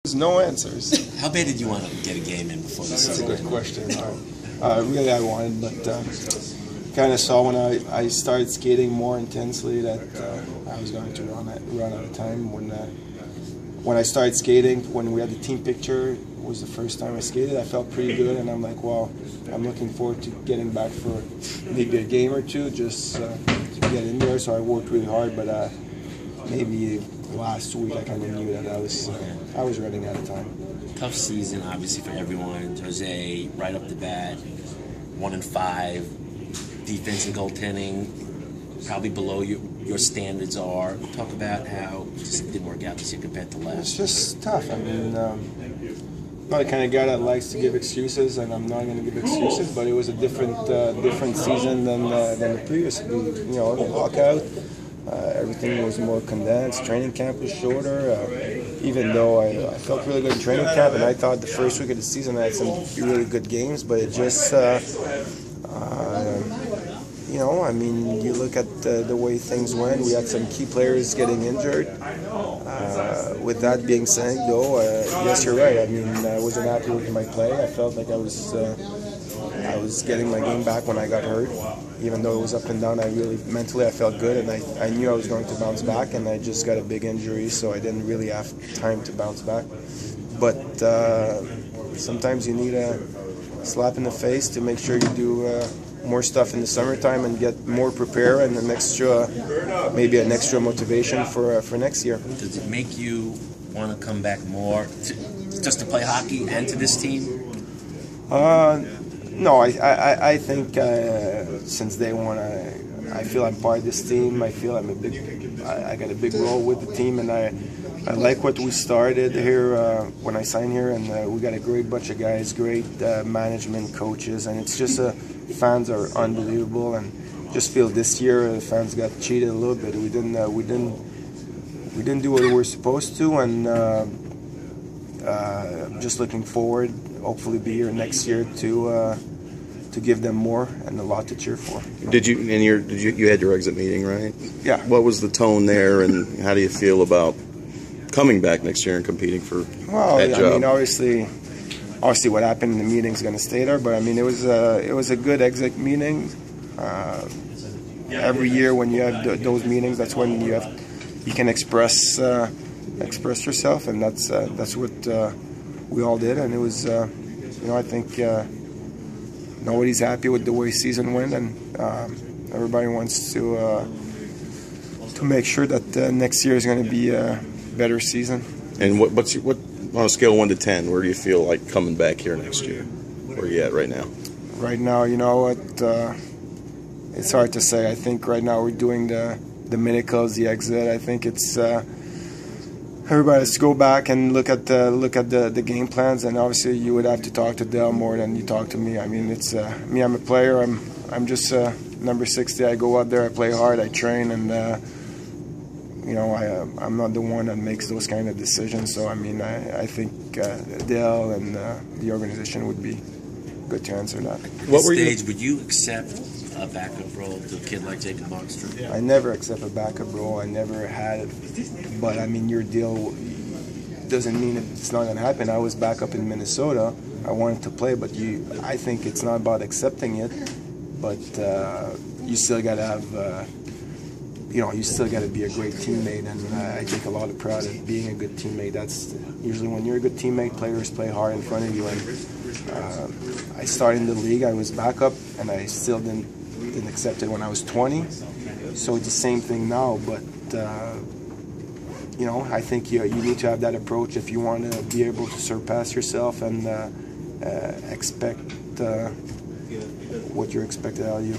There's no answers. How bad did you want to get a game in before the season? That's a good question. Really, I wanted, but kind of saw when I started skating more intensely that I was going to run out of time. When I started skating, when we had the team picture, it was the first time I skated. I felt pretty good, and I'm like, well, I'm looking forward to getting back for maybe a game or two, just to get in there. So I worked really hard, but maybe last week I kind of knew that I was running out of time. Tough season, obviously, for everyone. Jose, right up the bat, 1-5, defense and goaltending, probably below your standards are. Talk about how it just didn't work out this year compared to last. It's just tough. I mean, I'm not the kind of guy that likes to give excuses, and I'm not going to give excuses. But it was a different season than the previous. You know, the lockout. Everything was more condensed. Training camp was shorter. Even though I felt really good in training camp, and I thought the first week of the season I had some really good games, but it just, you know, I mean, you look at the way things went. We had some key players getting injured. With that being said, though, yes, you're right. I mean, I wasn't happy with my play. I felt like I was getting my game back when I got hurt. Even though it was up and down, mentally I felt good, and I knew I was going to bounce back, and I just got a big injury, so I didn't really have time to bounce back. But sometimes you need a slap in the face to make sure you do more stuff in the summertime and get more prepared and maybe an extra motivation for next year. Does it make you want to come back more just to play hockey and to this team? No, I think since day one, I feel I'm part of this team. I feel I got a big role with the team, and I like what we started here when I signed here, and we got a great bunch of guys, great management, coaches, and it's just fans are unbelievable. And just feel this year the fans got cheated a little bit. We didn't do what we were supposed to, and I'm just looking forward. Hopefully be here next year to give them more and a lot to cheer for. You had your exit meeting, right? Yeah. What was the tone there, and how do you feel about coming back next year and competing for that job? I mean, obviously what happened in the meeting is going to stay there, but I mean it was a good exit meeting. Every year when you have those meetings, that's when you can express yourself, and that's what we all did, and it was, you know, I think nobody's happy with the way season went, and everybody wants to make sure that next year is going to be a better season. And what on a scale of 1 to 10, where do you feel like coming back here next year? Where are you at right now? Right now, you know what? It's hard to say. I think right now we're doing the medicals, the exit. I think it's. Everybody has to go back and look at the game plans, and obviously you would have to talk to Dell more than you talk to me. I mean, it's me. I'm a player. I'm just number 60. I go out there, I play hard, I train, and you know, I'm not the one that makes those kind of decisions. So I mean, I think Dell and the organization would be good to answer that. What stage would you accept a backup role to a kid like Jacob Markstrom? I never accept a backup role. I never had it. But I mean, your deal doesn't mean it's not going to happen. I was back up in Minnesota. I wanted to play, but I think it's not about accepting it. But you still got to have, you know, you still got to be a great teammate. And I take a lot of pride in being a good teammate. That's usually when you're a good teammate, players play hard in front of you. And I started in the league. I was backup, and I still didn't accept it when I was 20. So it's the same thing now, but you know, I think you need to have that approach if you want to be able to surpass yourself and expect what you're expected out of you.